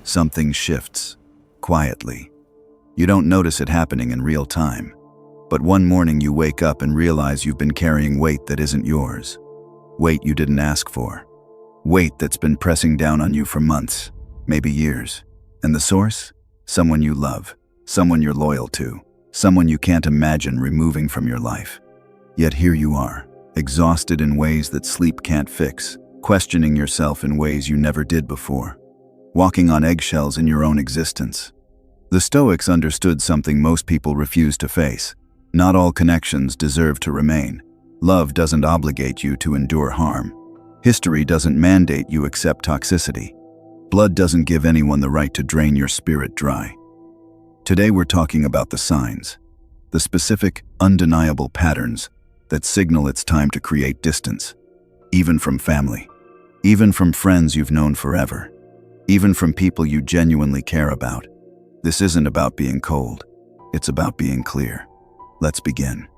something shifts, quietly. You don't notice it happening in real time, but one morning you wake up and realize you've been carrying weight that isn't yours. Weight you didn't ask for. Weight that's been pressing down on you for months, maybe years. And the source? Someone you love, someone you're loyal to, someone you can't imagine removing from your life. Yet here you are, exhausted in ways that sleep can't fix, questioning yourself in ways you never did before, walking on eggshells in your own existence. The Stoics understood something most people refuse to face. Not all connections deserve to remain. Love doesn't obligate you to endure harm. History doesn't mandate you accept toxicity. Blood doesn't give anyone the right to drain your spirit dry. Today we're talking about the signs, the specific, undeniable patterns that signal it's time to create distance, even from family, even from friends you've known forever, even from people you genuinely care about. This isn't about being cold, it's about being clear. Let's begin.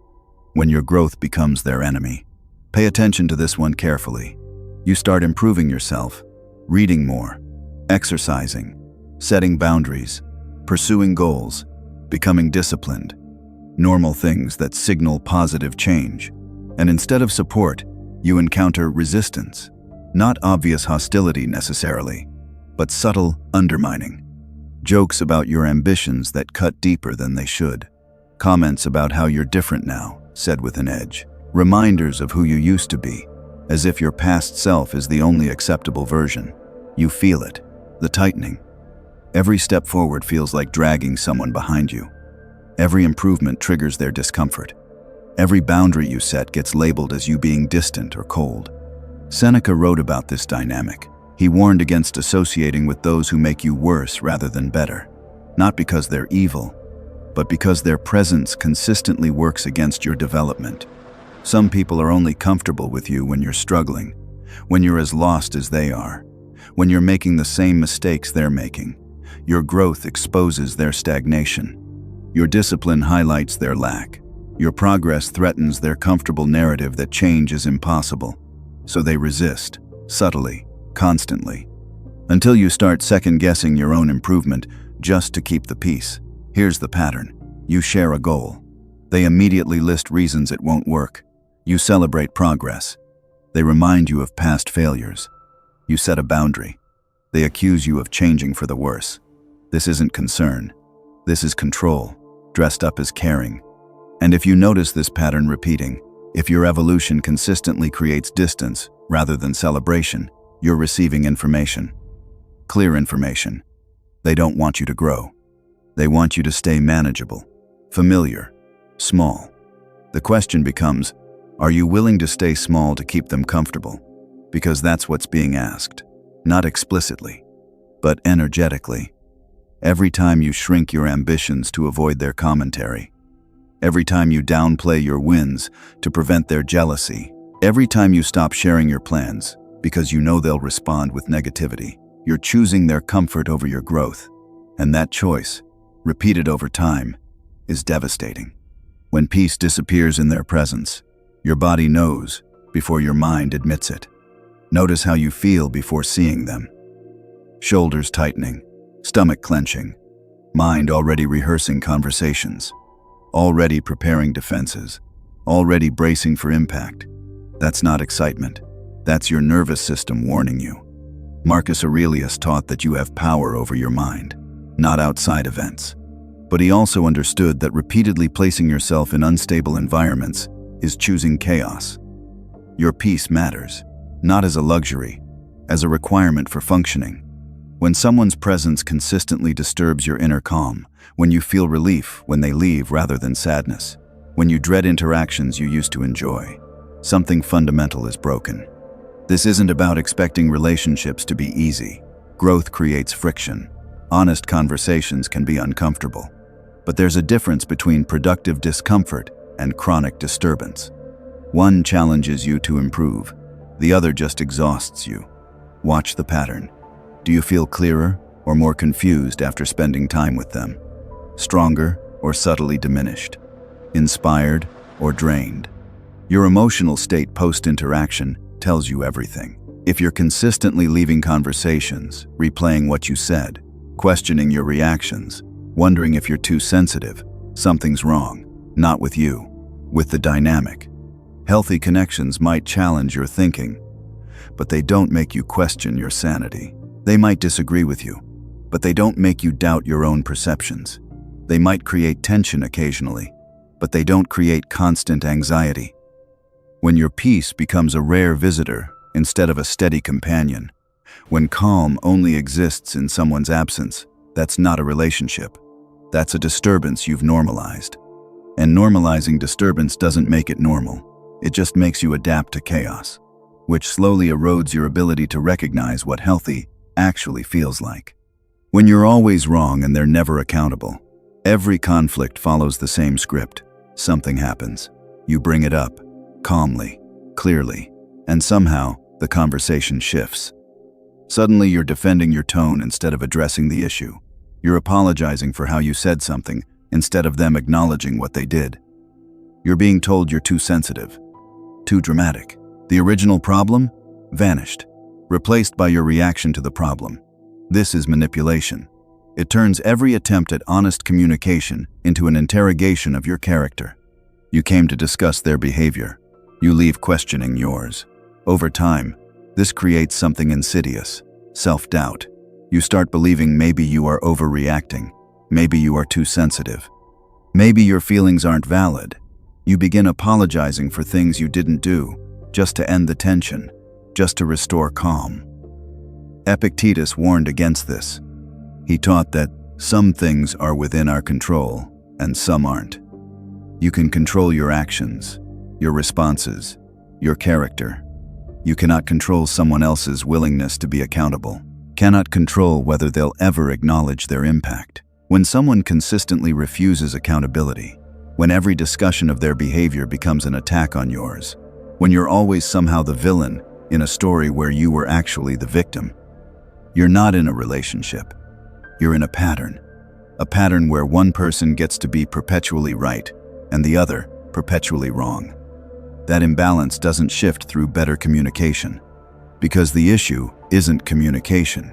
When your growth becomes their enemy, pay attention to this one carefully. You start improving yourself, reading more, exercising, setting boundaries, pursuing goals, becoming disciplined. Normal things that signal positive change. And instead of support, you encounter resistance. Not obvious hostility necessarily, but subtle undermining. Jokes about your ambitions that cut deeper than they should. Comments about how you're different now, said with an edge. Reminders of who you used to be, as if your past self is the only acceptable version. You feel it, the tightening. Every step forward feels like dragging someone behind you. Every improvement triggers their discomfort. Every boundary you set gets labeled as you being distant or cold. Seneca wrote about this dynamic. He warned against associating with those who make you worse rather than better, not because they're evil, but because their presence consistently works against your development. Some people are only comfortable with you when you're struggling, when you're as lost as they are, when you're making the same mistakes they're making. Your growth exposes their stagnation. Your discipline highlights their lack. Your progress threatens their comfortable narrative that change is impossible. So they resist, subtly, constantly, until you start second-guessing your own improvement just to keep the peace. Here's the pattern. You share a goal. They immediately list reasons it won't work. You celebrate progress. They remind you of past failures. You set a boundary. They accuse you of changing for the worse. This isn't concern. This is control, dressed up as caring. And if you notice this pattern repeating, if your evolution consistently creates distance rather than celebration, you're receiving information. Clear information. They don't want you to grow. They want you to stay manageable, familiar, small. The question becomes, are you willing to stay small to keep them comfortable? Because that's what's being asked. Not explicitly, but energetically. Every time you shrink your ambitions to avoid their commentary, every time you downplay your wins to prevent their jealousy, every time you stop sharing your plans because you know they'll respond with negativity, you're choosing their comfort over your growth. And that choice, repeated over time, is devastating. When peace disappears in their presence, your body knows before your mind admits it. Notice how you feel before seeing them. Shoulders tightening, stomach clenching, mind already rehearsing conversations, already preparing defenses, already bracing for impact. That's not excitement. That's your nervous system warning you. Marcus Aurelius taught that you have power over your mind, not outside events. But he also understood that repeatedly placing yourself in unstable environments is choosing chaos. Your peace matters, not as a luxury, as a requirement for functioning. When someone's presence consistently disturbs your inner calm, when you feel relief when they leave rather than sadness, when you dread interactions you used to enjoy, something fundamental is broken. This isn't about expecting relationships to be easy. Growth creates friction. Honest conversations can be uncomfortable. But there's a difference between productive discomfort and chronic disturbance. One challenges you to improve, the other just exhausts you. Watch the pattern. Do you feel clearer or more confused after spending time with them? Stronger or subtly diminished? Inspired or drained? Your emotional state post-interaction tells you everything. If you're consistently leaving conversations, replaying what you said, questioning your reactions, wondering if you're too sensitive. Something's wrong, not with you, with the dynamic. Healthy connections might challenge your thinking, but they don't make you question your sanity. They might disagree with you, but they don't make you doubt your own perceptions. They might create tension occasionally, but they don't create constant anxiety. When your peace becomes a rare visitor instead of a steady companion, when calm only exists in someone's absence, that's not a relationship. That's a disturbance you've normalized. And normalizing disturbance doesn't make it normal. It just makes you adapt to chaos, which slowly erodes your ability to recognize what healthy actually feels like. When you're always wrong and they're never accountable, every conflict follows the same script. Something happens. You bring it up, calmly, clearly, and somehow the conversation shifts. Suddenly you're defending your tone instead of addressing the issue. You're apologizing for how you said something instead of them acknowledging what they did. You're being told you're too sensitive, too dramatic. The original problem vanished, replaced by your reaction to the problem. This is manipulation. It turns every attempt at honest communication into an interrogation of your character. You came to discuss their behavior. You leave questioning yours. Over time, this creates something insidious, self-doubt. You start believing maybe you are overreacting, maybe you are too sensitive, maybe your feelings aren't valid. You begin apologizing for things you didn't do, just to end the tension, just to restore calm. Epictetus warned against this. He taught that some things are within our control and some aren't. You can control your actions, your responses, your character. You cannot control someone else's willingness to be accountable, cannot control whether they'll ever acknowledge their impact. When someone consistently refuses accountability, when every discussion of their behavior becomes an attack on yours, when you're always somehow the villain in a story where you were actually the victim, you're not in a relationship. You're in a pattern where one person gets to be perpetually right and the other perpetually wrong. That imbalance doesn't shift through better communication, because the issue isn't communication,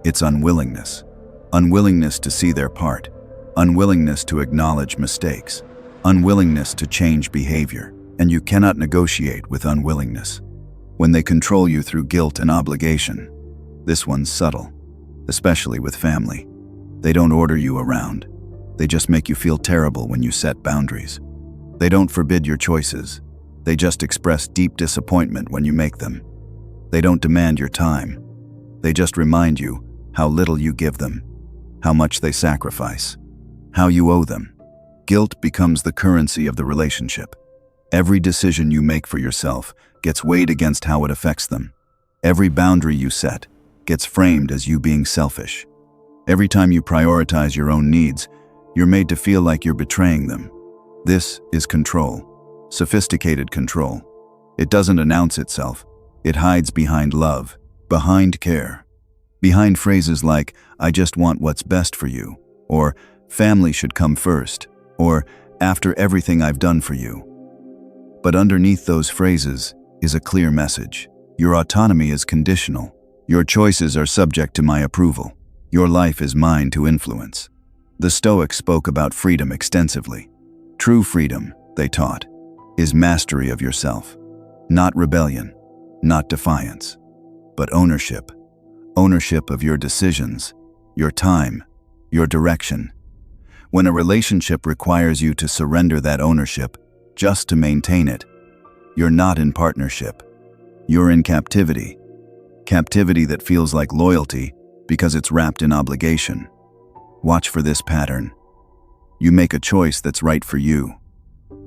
it's unwillingness. Unwillingness to see their part, unwillingness to acknowledge mistakes, unwillingness to change behavior, and you cannot negotiate with unwillingness. When they control you through guilt and obligation, this one's subtle, especially with family. They don't order you around. They just make you feel terrible when you set boundaries. They don't forbid your choices. They just express deep disappointment when you make them. They don't demand your time. They just remind you how little you give them, how much they sacrifice, how you owe them. Guilt becomes the currency of the relationship. Every decision you make for yourself gets weighed against how it affects them. Every boundary you set gets framed as you being selfish. Every time you prioritize your own needs, you're made to feel like you're betraying them. This is control. Sophisticated control. It doesn't announce itself. It hides behind love, behind care, behind phrases like, "I just want what's best for you," or "family should come first," or "after everything I've done for you." But underneath those phrases is a clear message. Your autonomy is conditional. Your choices are subject to my approval. Your life is mine to influence. The Stoics spoke about freedom extensively. True freedom, they taught, is mastery of yourself. Not rebellion, not defiance, but ownership. Ownership of your decisions, your time, your direction. When a relationship requires you to surrender that ownership just to maintain it, you're not in partnership. You're in captivity. Captivity that feels like loyalty because it's wrapped in obligation. Watch for this pattern. You make a choice that's right for you.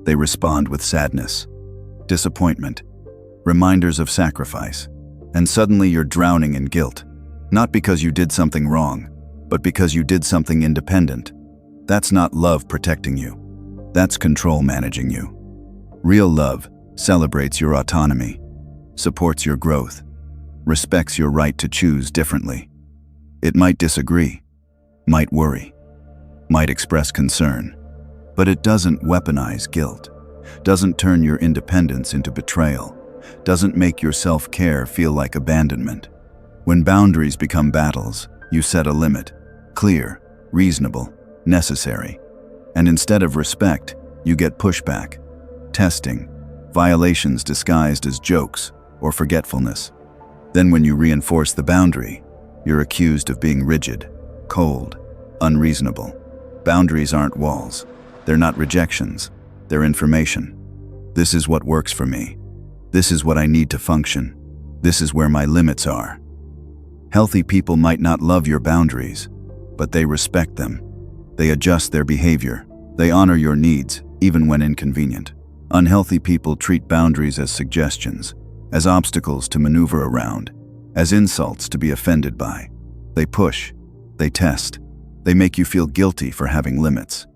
They respond with sadness, disappointment, reminders of sacrifice, and suddenly you're drowning in guilt. Not because you did something wrong, but because you did something independent. That's not love protecting you. That's control managing you. Real love celebrates your autonomy, supports your growth, respects your right to choose differently. It might disagree, might worry, might express concern, but it doesn't weaponize guilt, doesn't turn your independence into betrayal, doesn't make your self-care feel like abandonment. When boundaries become battles, you set a limit, Clear, reasonable, necessary. And instead of respect, you get pushback, testing, violations disguised as jokes or forgetfulness. Then when you reinforce the boundary, you're accused of being rigid, cold, unreasonable. Boundaries aren't walls. They're not rejections. They're information. This is what works for me. This is what I need to function. This is where my limits are. Healthy people might not love your boundaries, but they respect them. They adjust their behavior. They honor your needs, even when inconvenient. Unhealthy people treat boundaries as suggestions, as obstacles to maneuver around, as insults to be offended by. They push, they test, they make you feel guilty for having limits.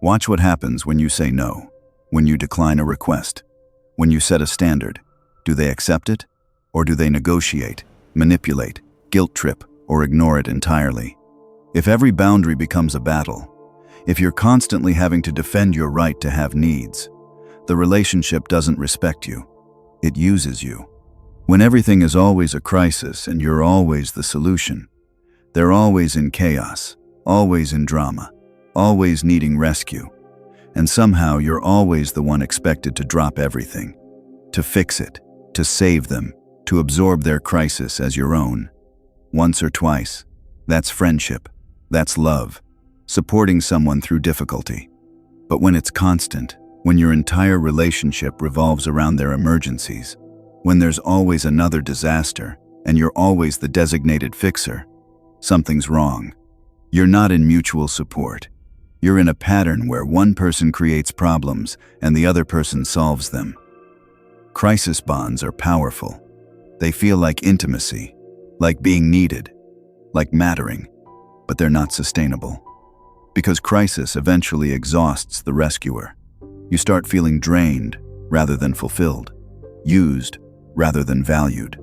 Watch what happens when you say no, when you decline a request, when you set a standard. Do they accept it? Or do they negotiate, manipulate, guilt trip, or ignore it entirely? If every boundary becomes a battle, if you're constantly having to defend your right to have needs, the relationship doesn't respect you. It uses you. When everything is always a crisis and you're always the solution, they're always in chaos, always in drama, always needing rescue, and somehow you're always the one expected to drop everything, to fix it, to save them, to absorb their crisis as your own. Once or twice, that's friendship, that's love, supporting someone through difficulty. But when it's constant, when your entire relationship revolves around their emergencies, when there's always another disaster and you're always the designated fixer, something's wrong. You're not in mutual support. You're in a pattern where one person creates problems and the other person solves them. Crisis bonds are powerful. They feel like intimacy, like being needed, like mattering, but they're not sustainable. Because crisis eventually exhausts the rescuer. You start feeling drained rather than fulfilled, used rather than valued.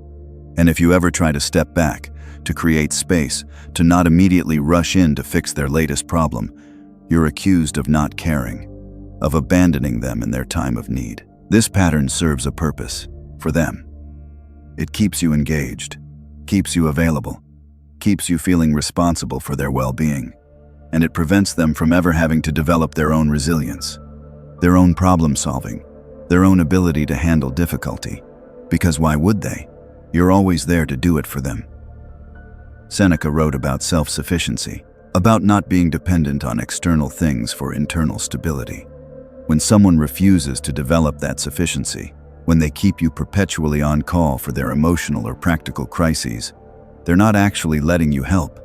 And if you ever try to step back, to create space, to not immediately rush in to fix their latest problem, you're accused of not caring, of abandoning them in their time of need. This pattern serves a purpose for them. It keeps you engaged, keeps you available, keeps you feeling responsible for their well-being, and it prevents them from ever having to develop their own resilience, their own problem-solving, their own ability to handle difficulty. Because why would they? You're always there to do it for them. Seneca wrote about self-sufficiency, about not being dependent on external things for internal stability. When someone refuses to develop that sufficiency, when they keep you perpetually on call for their emotional or practical crises, they're not actually letting you help.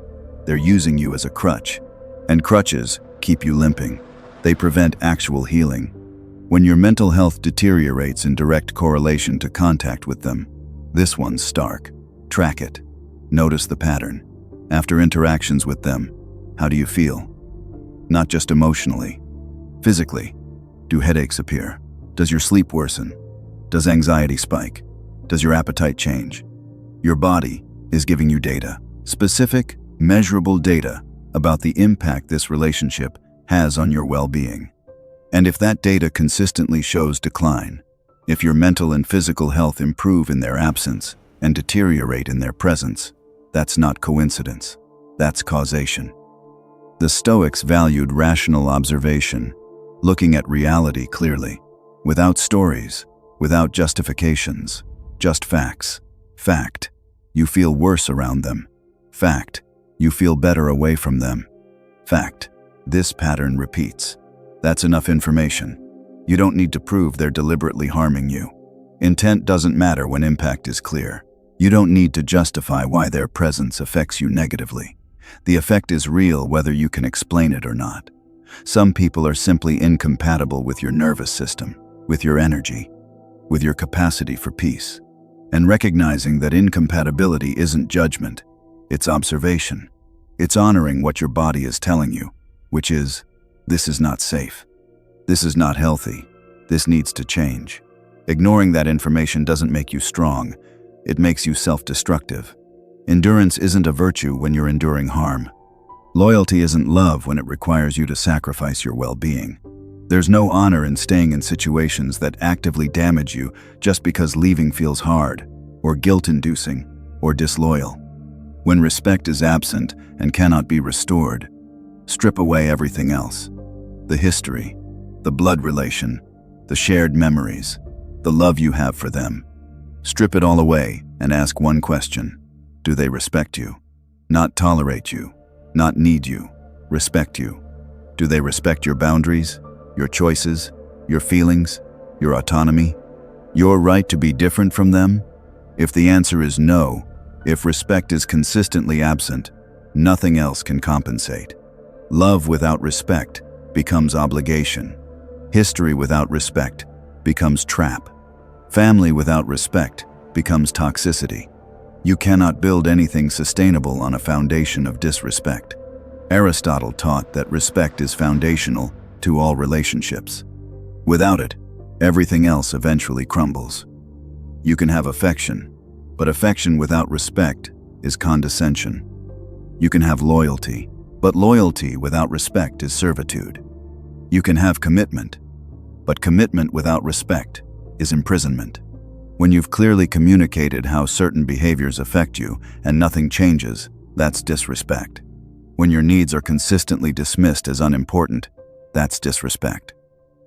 They're using you as a crutch. And crutches keep you limping. They prevent actual healing. When your mental health deteriorates in direct correlation to contact with them, this one's stark. Track it. Notice the pattern. After interactions with them, how do you feel? Not just emotionally. Physically. Do headaches appear? Does your sleep worsen? Does anxiety spike? Does your appetite change? Your body is giving you data. Specific, measurable data about the impact this relationship has on your well-being. And if that data consistently shows decline, if your mental and physical health improve in their absence and deteriorate in their presence, that's not coincidence. That's causation. The Stoics valued rational observation, looking at reality clearly, without stories, without justifications, just facts. Fact, you feel worse around them. Fact, you feel better away from them. Fact, this pattern repeats. That's enough information. You don't need to prove they're deliberately harming you. Intent doesn't matter when impact is clear. You don't need to justify why their presence affects you negatively. The effect is real whether you can explain it or not. Some people are simply incompatible with your nervous system, with your energy, with your capacity for peace. And recognizing that incompatibility isn't judgment, it's observation. It's honoring what your body is telling you, which is, this is not safe. This is not healthy. This needs to change. Ignoring that information doesn't make you strong. It makes you self-destructive. Endurance isn't a virtue when you're enduring harm. Loyalty isn't love when it requires you to sacrifice your well-being. There's no honor in staying in situations that actively damage you just because leaving feels hard, or guilt-inducing, or disloyal. When respect is absent and cannot be restored, strip away everything else. The history, the blood relation, the shared memories, the love you have for them. Strip it all away and ask one question. Do they respect you? Not tolerate you, not need you, respect you. Do they respect your boundaries, your choices, your feelings, your autonomy, your right to be different from them? If the answer is no, if respect is consistently absent, nothing else can compensate. Love without respect becomes obligation. History without respect becomes trap. Family without respect becomes toxicity. You cannot build anything sustainable on a foundation of disrespect. Aristotle taught that respect is foundational to all relationships. Without it, everything else eventually crumbles. You can have affection, but affection without respect is condescension. You can have loyalty, but loyalty without respect is servitude. You can have commitment, but commitment without respect is imprisonment. When you've clearly communicated how certain behaviors affect you and nothing changes, that's disrespect. When your needs are consistently dismissed as unimportant, that's disrespect.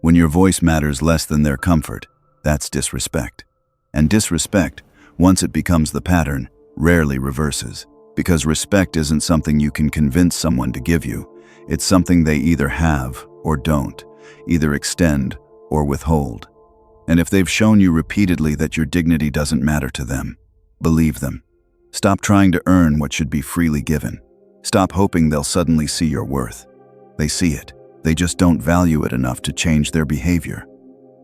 When your voice matters less than their comfort, that's disrespect. And disrespect, once it becomes the pattern, rarely reverses. Because respect isn't something you can convince someone to give you. It's something they either have or don't, either extend or withhold. And if they've shown you repeatedly that your dignity doesn't matter to them, believe them. Stop trying to earn what should be freely given. Stop hoping they'll suddenly see your worth. They see it. They just don't value it enough to change their behavior.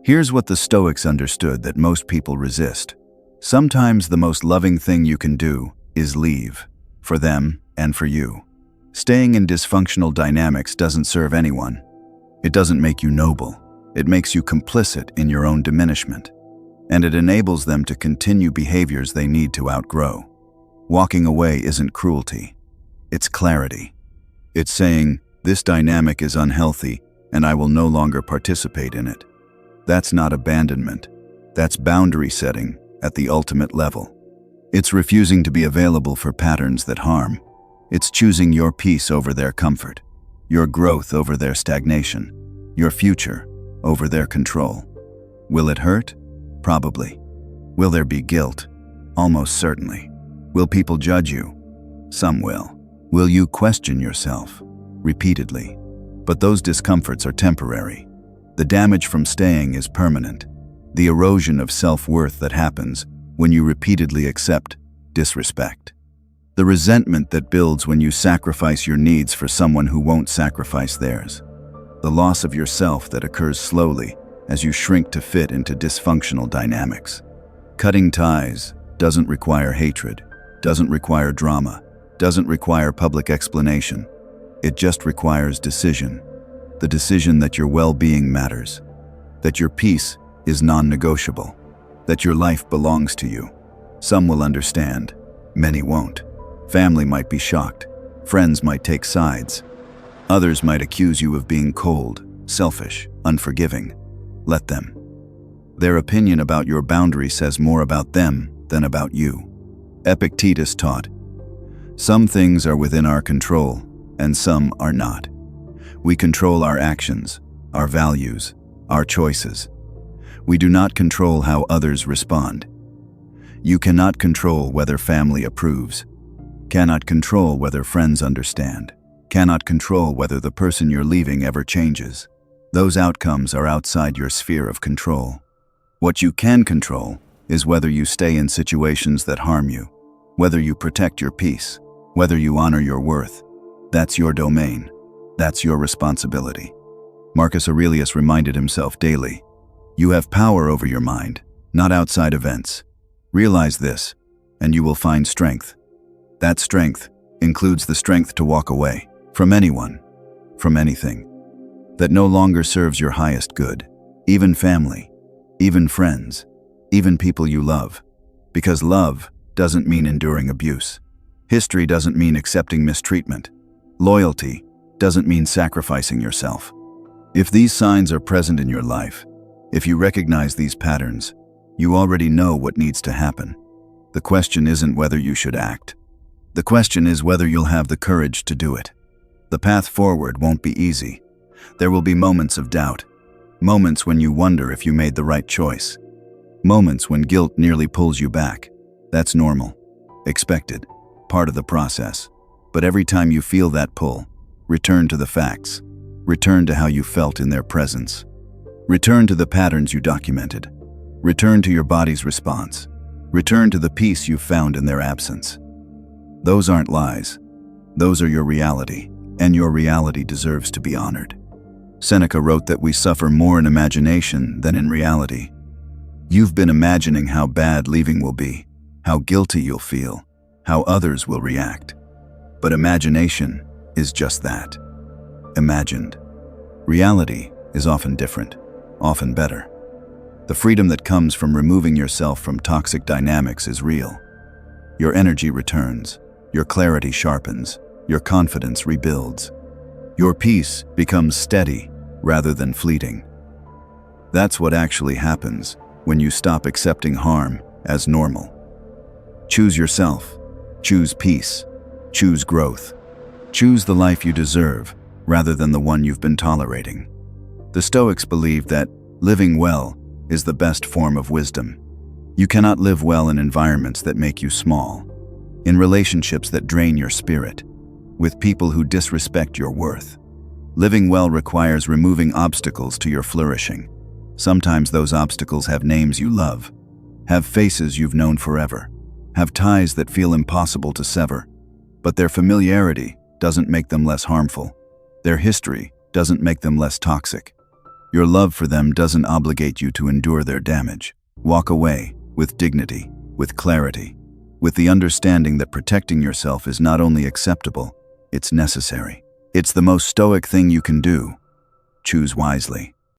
Here's what the Stoics understood that most people resist. Sometimes the most loving thing you can do is leave, for them and for you. Staying in dysfunctional dynamics doesn't serve anyone. It doesn't make you noble. It makes you complicit in your own diminishment. And it enables them to continue behaviors they need to outgrow. Walking away isn't cruelty. It's clarity. It's saying, this dynamic is unhealthy and I will no longer participate in it. That's not abandonment. That's boundary setting at the ultimate level. It's refusing to be available for patterns that harm. It's choosing your peace over their comfort, your growth over their stagnation, your future over their control. Will it hurt? Probably. Will there be guilt? Almost certainly. Will people judge you? Some will. Will you question yourself? Repeatedly. But those discomforts are temporary. The damage from staying is permanent. The erosion of self-worth that happens when you repeatedly accept disrespect. The resentment that builds when you sacrifice your needs for someone who won't sacrifice theirs. The loss of yourself that occurs slowly as you shrink to fit into dysfunctional dynamics. Cutting ties doesn't require hatred, doesn't require drama, doesn't require public explanation. It just requires decision. The decision that your well-being matters, that your peace is non-negotiable, that your life belongs to you. Some will understand, many won't. Family might be shocked, friends might take sides. Others might accuse you of being cold, selfish, unforgiving. Let them. Their opinion about your boundary says more about them than about you. Epictetus taught, some things are within our control, and some are not. We control our actions, our values, our choices. We do not control how others respond. You cannot control whether family approves, cannot control whether friends understand, cannot control whether the person you're leaving ever changes. Those outcomes are outside your sphere of control. What you can control is whether you stay in situations that harm you, whether you protect your peace, whether you honor your worth. That's your domain. That's your responsibility. Marcus Aurelius reminded himself daily, you have power over your mind, not outside events. Realize this, and you will find strength. That strength includes the strength to walk away from anyone, from anything that no longer serves your highest good, even family, even friends, even people you love. Because love doesn't mean enduring abuse. History doesn't mean accepting mistreatment. Loyalty doesn't mean sacrificing yourself. If these signs are present in your life, if you recognize these patterns, you already know what needs to happen. The question isn't whether you should act. The question is whether you'll have the courage to do it. The path forward won't be easy. There will be moments of doubt, moments when you wonder if you made the right choice, moments when guilt nearly pulls you back. That's normal, expected, part of the process. But every time you feel that pull, return to the facts. Return to how you felt in their presence. Return to the patterns you documented. Return to your body's response. Return to the peace you found in their absence. Those aren't lies. Those are your reality, and your reality deserves to be honored. Seneca wrote that we suffer more in imagination than in reality. You've been imagining how bad leaving will be, how guilty you'll feel, how others will react. But imagination is just that. Imagined. Reality is often different, often better. The freedom that comes from removing yourself from toxic dynamics is real. Your energy returns, your clarity sharpens, your confidence rebuilds. Your peace becomes steady rather than fleeting. That's what actually happens when you stop accepting harm as normal. Choose yourself. Choose peace. Choose growth. Choose the life you deserve rather than the one you've been tolerating. The Stoics believed that living well is the best form of wisdom. You cannot live well in environments that make you small, in relationships that drain your spirit, with people who disrespect your worth. Living well requires removing obstacles to your flourishing. Sometimes those obstacles have names you love, have faces you've known forever, have ties that feel impossible to sever. But their familiarity doesn't make them less harmful. Their history doesn't make them less toxic. Your love for them doesn't obligate you to endure their damage. Walk away with dignity, with clarity, with the understanding that protecting yourself is not only acceptable, it's necessary. It's the most stoic thing you can do. Choose wisely.